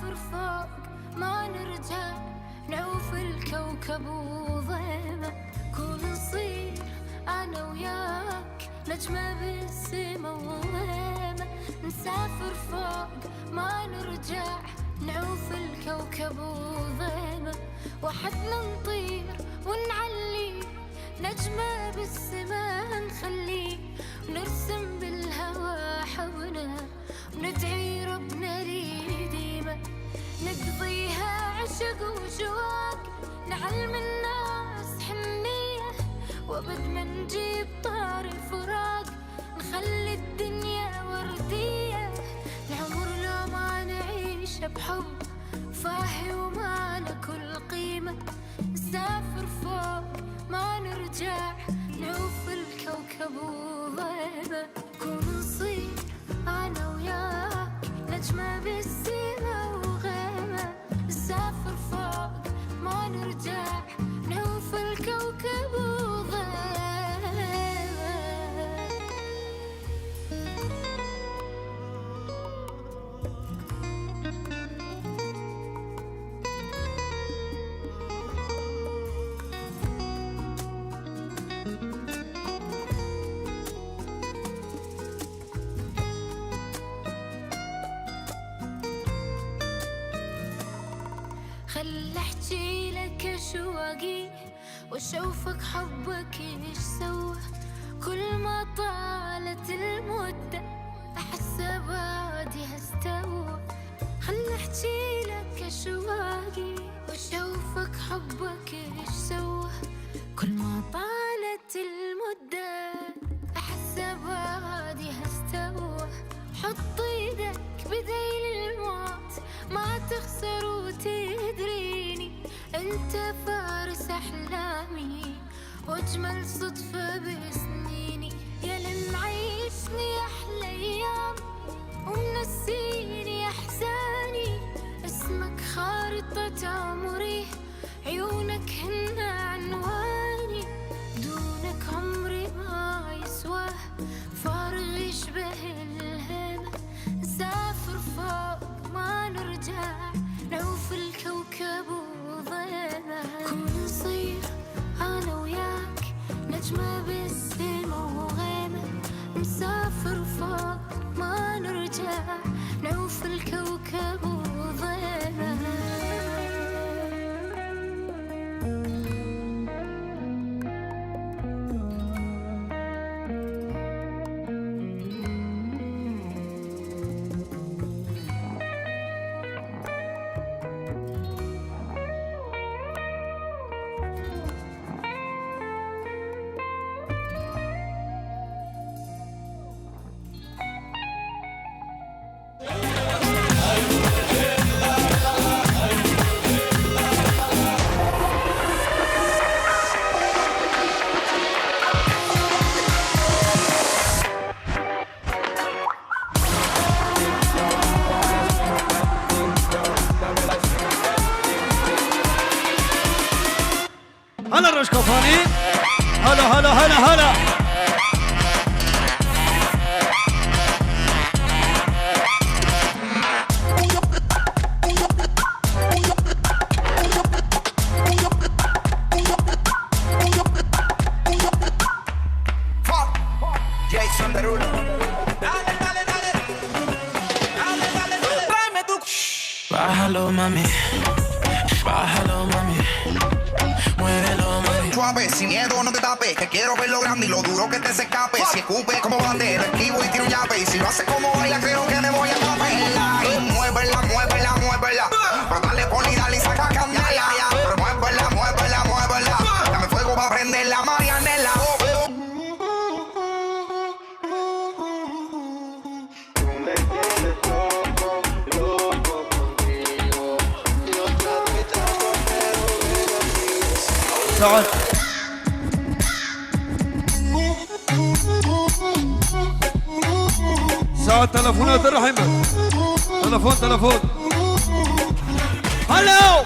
نسافر فوق ما نرجع، نعوف الكوكب وضيمه، كون نصير أنا وياك نجمة بالسما وضيمه، نسافر فوق ما نرجع، نعوف الكوكب وضيمه، وحدنا نطير ونعلي، نجمة بالسما نخلي، ونرسم بالهوا حولنا، وندعي ربنا لي ديمة، نقضيها عشق وشواق، نعلم الناس حنية، وابد ما نجيب طار الفراق، نخلي الدنيا وردية، العمر لو ما نعيش بحب فاهي ومعنا كل قيمة، نسافر فوق ما نرجع، نعوف الكوكب وضيمه، كون نصير أنا وياك نجمة بالسما وغيمة، نسافر فوق ما نرجع، نعوف الكوكب وضيمه. خل احكي لك اشواقي واشوفك حبك ايش سوى، كل ما طالت المدة احس بعدي هستوى، خل احكي لك اشواقي واشوفك حبك ايش سوى، كل ما طالت المدة احس بعدي هستوى، حط ايدك بديل الموت ما تخسر وتدريني، انت فارس احلامي واجمل صدفة بسنيني، يا اللي معيشني احلى ايام ومنسيني احزاني، اسمك خارطة عمري، عيونك هن عنواني، دونك عمري ما يسوى، فارغ يشبه الهمة، نسافر فوق ما نرجع، نعوف الكوكب وضيمه، كون نصير أنا وياك نجمة بالسما وغيمة، نسافر فوق ما نرجع، نعوف الكوكب وضيمه. هلا الرشقفاني، هلا هلا هلا هلا. Bájalo mami, bájalo mami, muévelo mami. Suave, sin miedo no te tapes, que quiero ver lo grande y lo duro que te se escape. Si escupe como bandera, esquivo y tiro un yape, y si lo hace como baila creo que me voy a taparla. Y muévela, muévela, muévela, pero dale poli, dale y saca candela. Pero muévela, muévela, muévela, dame fuego pa' prender la marianela. سعد سعد تلفونات الرحمة، تلفون هلو.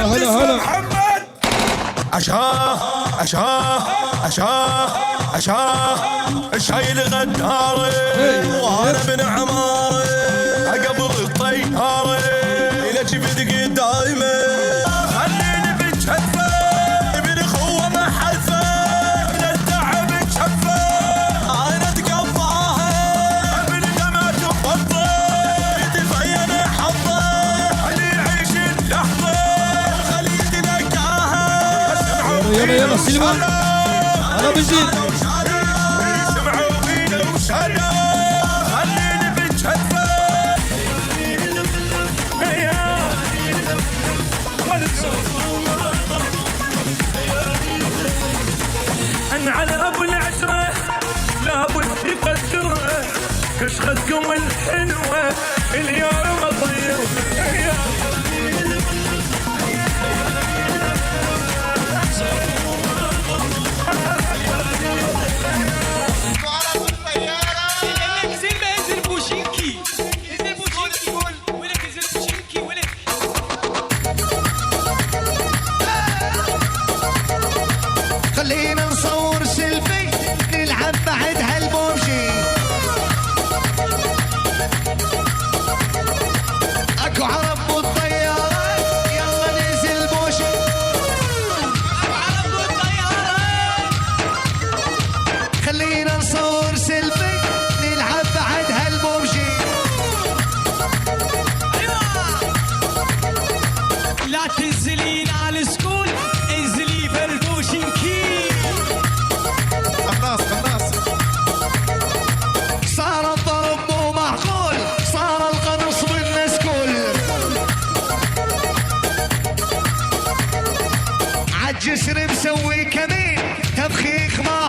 هلا هلا محمد عشاه عشاه عشاه عشاه الشايل غداري وانا بن عماري عقب الطياري الى شفتك دايما خليني بجحفه ابن اخوه ما حلفه من التعب جحفه انا اتقضاها ابن دمعه تفضه يتبين حظه اللي يعيش اللحظه خلي تلقاها يلا يلا سليمان انا بزيد سمعوا فينا وشهدوا خليني بجحفه أن على أبو العشرة لابد يقدرها كشختكم الحلوة اليوم أطير خلينا نصور سيلفي نلعب بعد هالبوبشي اكو عرب بالطيارة يلا ننزل بوشي عرب بالطيارة خلينا نصور سيلفي نلعب بعد هالبوبشي لا تنزلين على السكول انزلي فرفوشنكي صار الضرب مو معقول صار القنص بالناس كل عالجسر مسوي كمين تبخيخ ما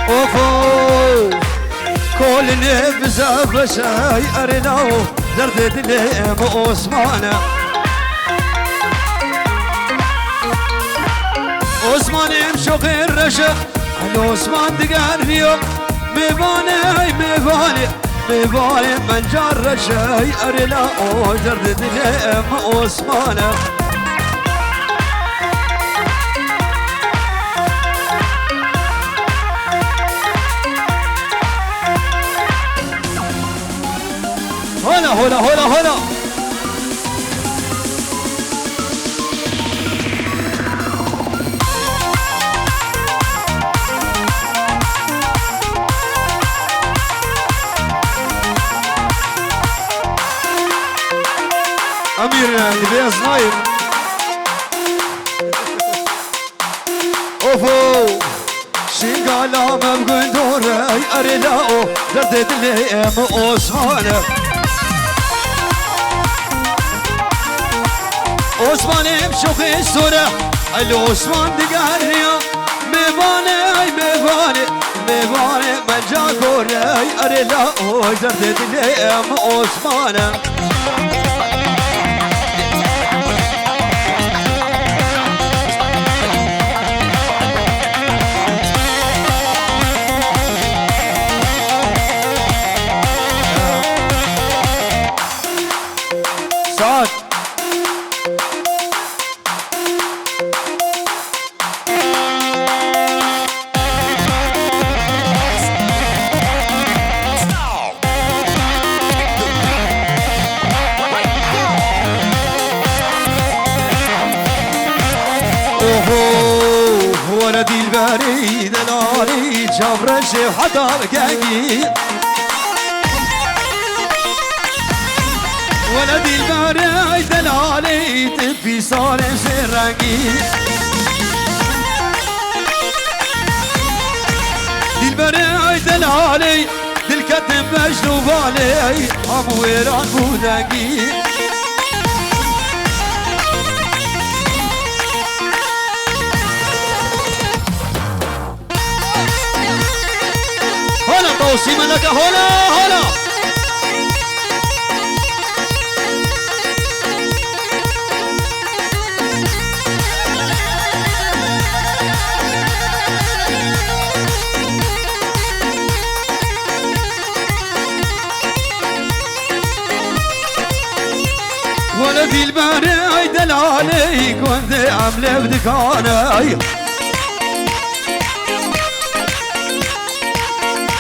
اوفو كل نبزة بشاي ارناو زردت لي عثمانة عثمان يمشو غير رشا عثمان دقار اليوم مباني من جار شاي ارناو زردت لي عثمانة هلا أمير البياز نايم أوفو شيقالا مبقون دوري أرلاو دردد لي عثمانة عثمان يمشو في السورة العثمان دقاري مباني من جاكوري أرلاو دردد لي عثمانة سعد ولدي البريد العالي جبر الشيخ حضر قاقي ولدي البريد العالي تبي صالح سرقي دي البريد العالي دي الكتب مجلوب علي ابو ويران بودقي هلا توصيما لك هلا دلبري دلالي كنت عملي بدكاني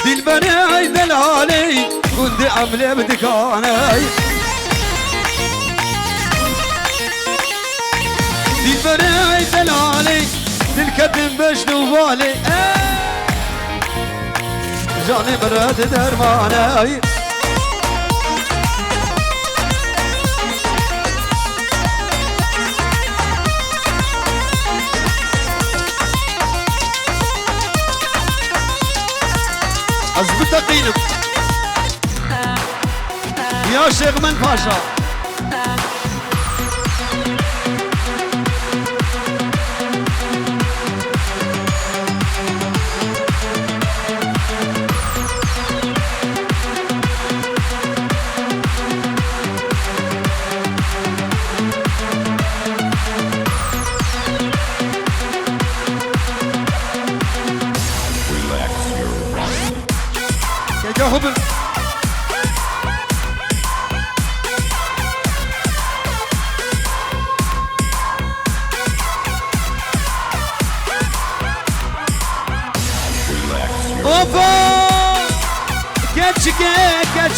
دلبري دلالي كنت عملي بدكاني دلبري دلالي تلكتم بشنوبالي جاني برد درماني أزبط قيلب يا شيخ من باشا يا جاهب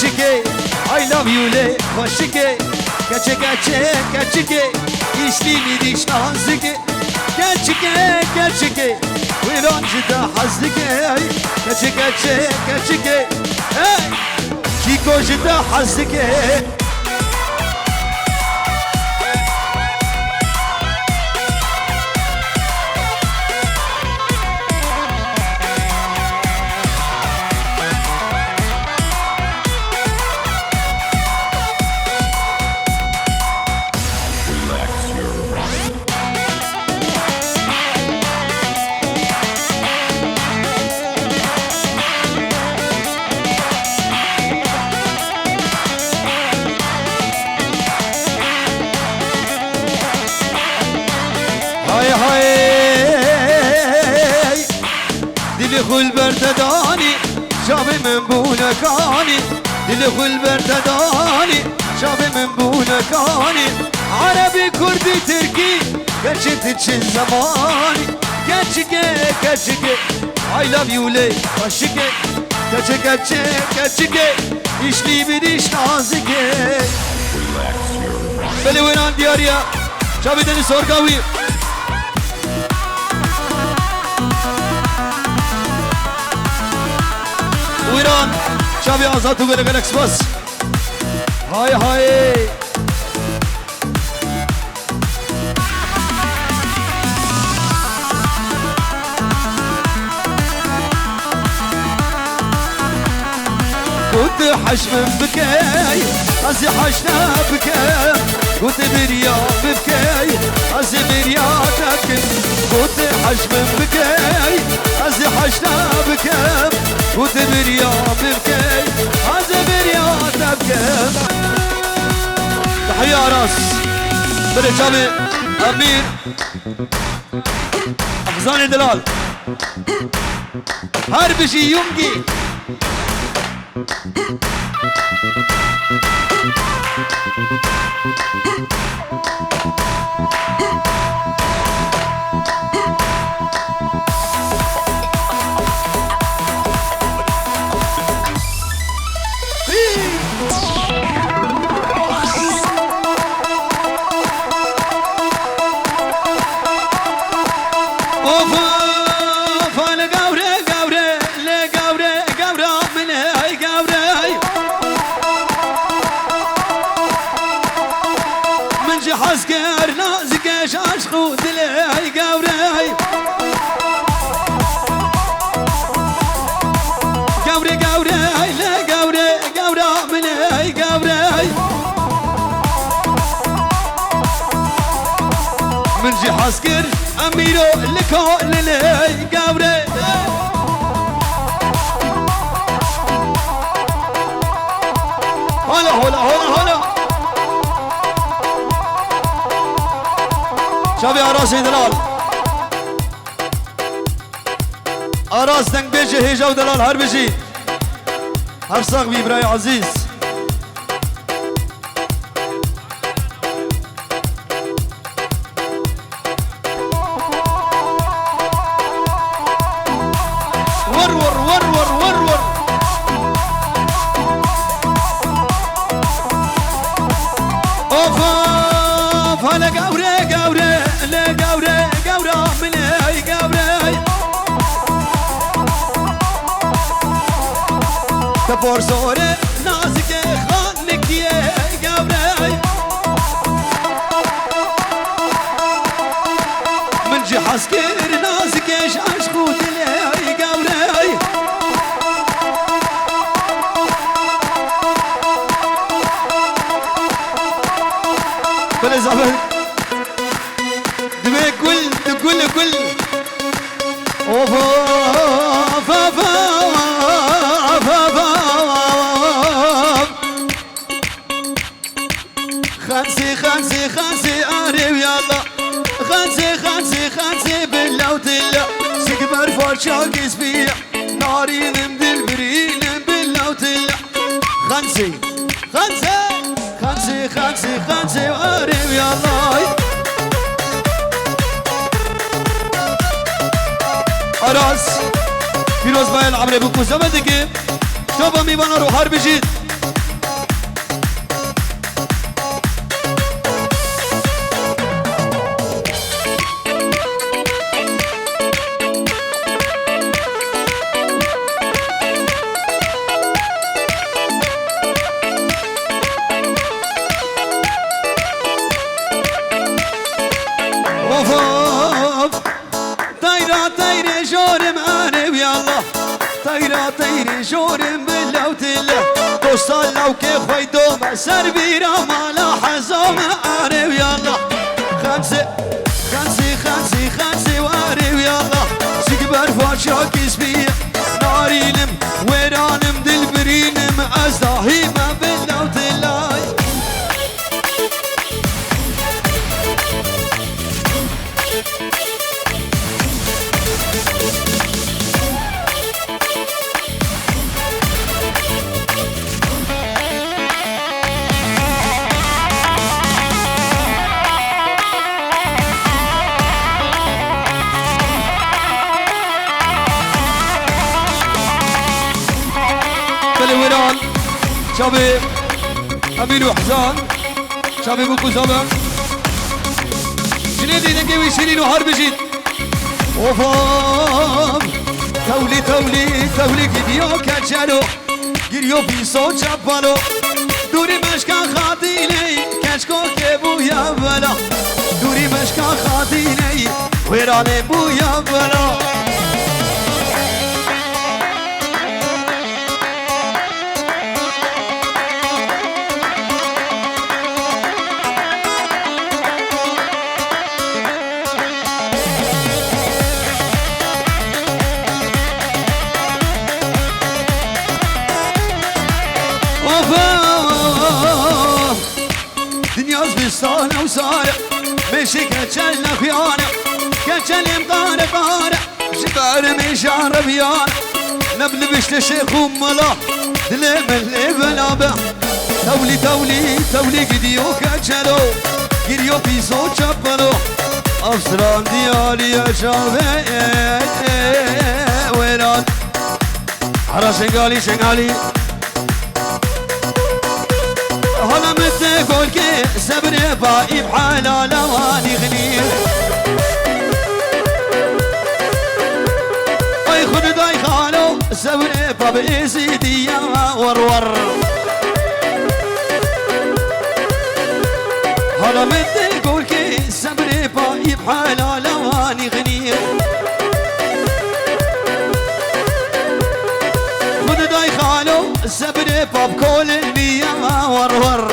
Kaçıke I love you le hoşike Kaçıke İşlini diş nazike Kaçıke Uyrancı da hazike Kaçıke Kikocu da hazike دل بردداني شابي من بولكاني دل بردداني شابي من بولكاني عربي كردي تركي كشت تشل زماني كشكي I love you لي كشكي İşli bir iş nazike Beli veren diyarya Şabi deniz sorgavi ويران شابي آزاد وغير غلقس بس هاي كنت حشم بكاي أزي حشنا بكاي كنت بريان بكاي أزي بريانك كنت حشم بكاي أزي حشنا بكاي كنت بريان بكاي أزي بريان بكاي تحية راس برجامي أمير أفزاني دلال هر بشي يونجي حسكر نازك شاش خود لي قوري لا قوري من هي قوري من جي حسكر اميرو لكل لي قوري هلا شابي أراس دلال أراس دنگ بيجي هيجا ودلال هر بيجي هر ساق بي براي عزيز ولا قوري قوري لا قوري قورا من هاي قوري تبور صوري نازك خانك يا قوري من جي حسكر نازك ايش عشقوت لي قوري بلا زعبان دمي كل اوفا فا خانسي عارف يلا خانسي بالله وتلا سكبر فرشاق سبيع نارين مدل برين بالله وتلا خانسي عارف يلا أراس فيروز بايل عمري بكو زمدك شوفا ميبانا رو حرب جيد طيري جورم باللوت الله توصل لو كي خوي دوما سر بيرا مالا حزوم عارف يلا خمسة وعارف يلا سكبر فاشاك سبيع نارينم ويرانم دلبرينم ازداهيما باللوت الله الوران شابي أمين وحزان شابي بوكو زمان جنيدي نقوي شيرين وحرب جيد وفام تولي قديو كجلو گریو پیسو چپالو دوری مشکا خاطینی کشکو که بویا بلا دوری مشکا خاطینی ویرانه بویا بلا دنياز بستانة وصارع مشي كتشل خيانة كتشل مقارع جبار مشان ربيانة نبل بشت شيخ ملا دلم اللي بلابه تولي قديو كتشلو قريو بيسو چپلو افسران ديالي يا شابه ويران حرا شنغالي هلا متقول كي سبري بايب حالا لواني غني اي خد داي خالو سبري باب ازيدي يا ورور هلا متقول كي سبري بايب حالا لواني غني خد داي خالو سبري باب كل المية ورور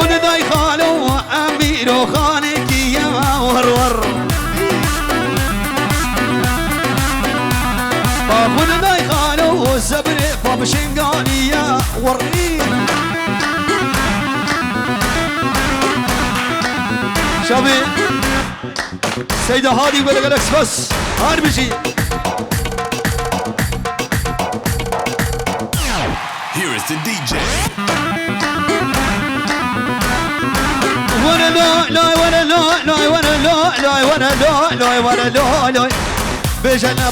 خد داي خالو اميرو خانك يا ورور خد داي خالو سبري باب شنقاني يا وري شابي سيدة هادي ولا جالكس بس هاربشي Here is the DJ. وانا لا بجنا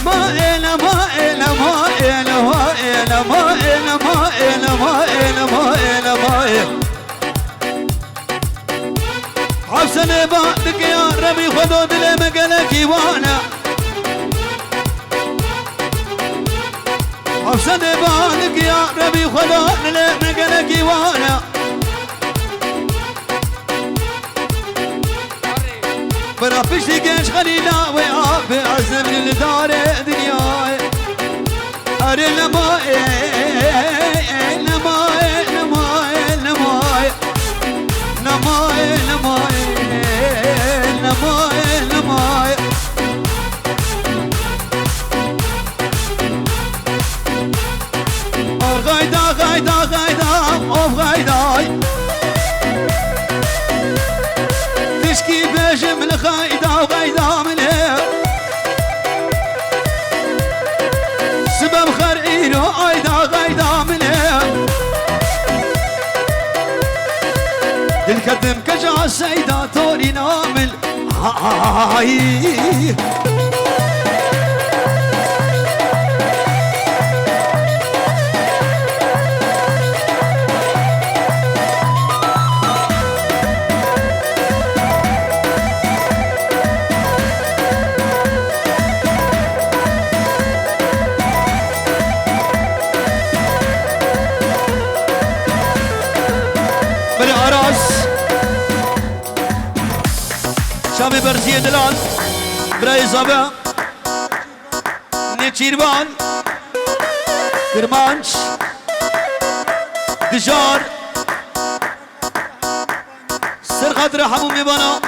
ما حسن بعدك يا ربي خذوا دل مقلك وانا حسن بعدك يا ربي خذوا دل مقلك وانا برا بشتي قيش خلينا ويعاب عزم للدار دنياي أري لماي لماي لماي لماي لماي لماي لماي لماي غايدا غايدا غايدا أوف غايداي تشكي بجم الغايدا وغايدا من هيك سبب خرعينو غايدا غايدا من هيك الكدم كجع السيدة توني نامل هاي شامي برزية دلال براي زبا نيتشيربان كرمانش دجار سر خاطر حمومي بنا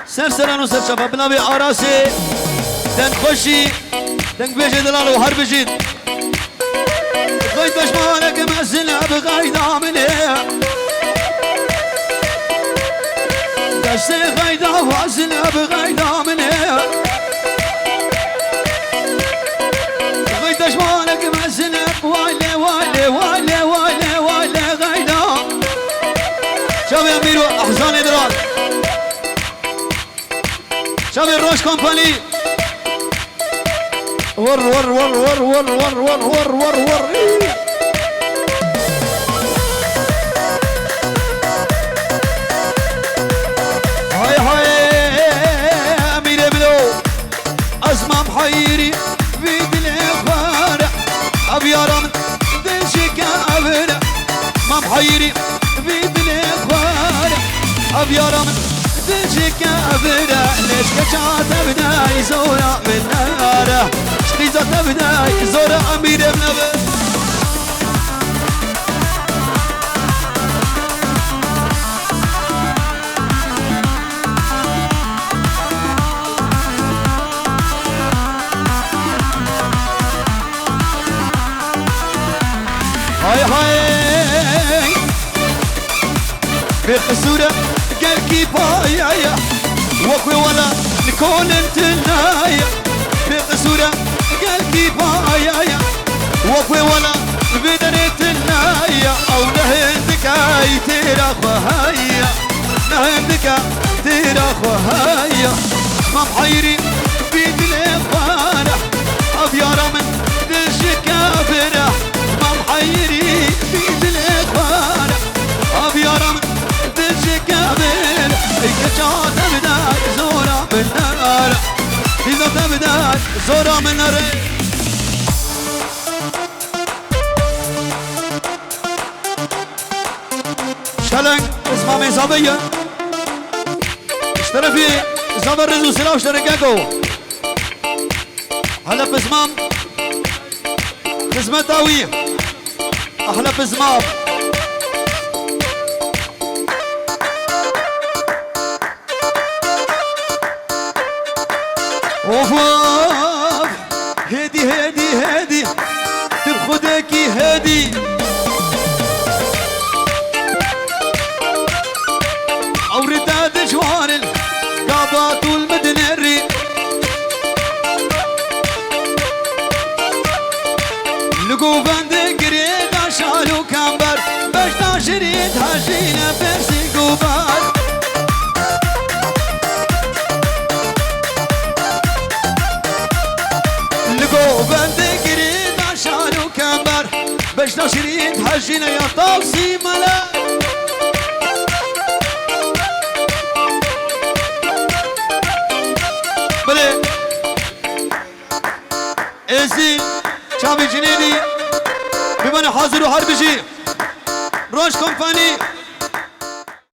سر سرانو سر شفا بنابي آراسي دن خوشي دن بيجي دلال وهر بجيد غيد بشمانك مأزلها بغايد عامله دستي غيدا وازنا بغيدا من هيك غيدا شمالك مزنا وايلي وايلي وايلي وايلي وايلي غيدا شوفي اميرو احزان ادرال شوفي الروش كومباني ور ور ور ور ور ور ور ور ور ور أزمام حيري في دل الخارع أبيارا من دلشك أبرع مام حيري في دل الخارع أبيارا من دلشك أبرع ليش كشات أبدا يزورا من ناره شقيزة أبدا يزورا أمير ابن أبد هاي هاي بخسورة قلبي بايا وكوي ولا نكون انت النايا بخسورة قلبي بايا وكوي ولا بدنت النايا او نهندك اي تيرا خواهايا نهندك تيرا خواهايا ما محيري بيد الافارة ابيارا من دلشك افرح حيري بيد الإخوان أبيارا من دلشك أبير كجات أبدا زورا من نار إذا تبدا زورا من نار شلنگ اسمامي زابية اشترفي زابر رزو سلاو اشتركاكو هلا بزمام خزمة تاوية أحلى بزمام أوف هادي هادي هادي تبخدكي هادي أورداد جوار القابات والمدن الري لقوا بندق ريد شالو كامبر بشتا شريد هاشينا برسي قوبار لقوا بندق ريد شالو كامبر بشتا شريك حجينا يا طاسي ملا بله ازي شامي جنيدي بمن حاضر وحرب جي روش كومفاني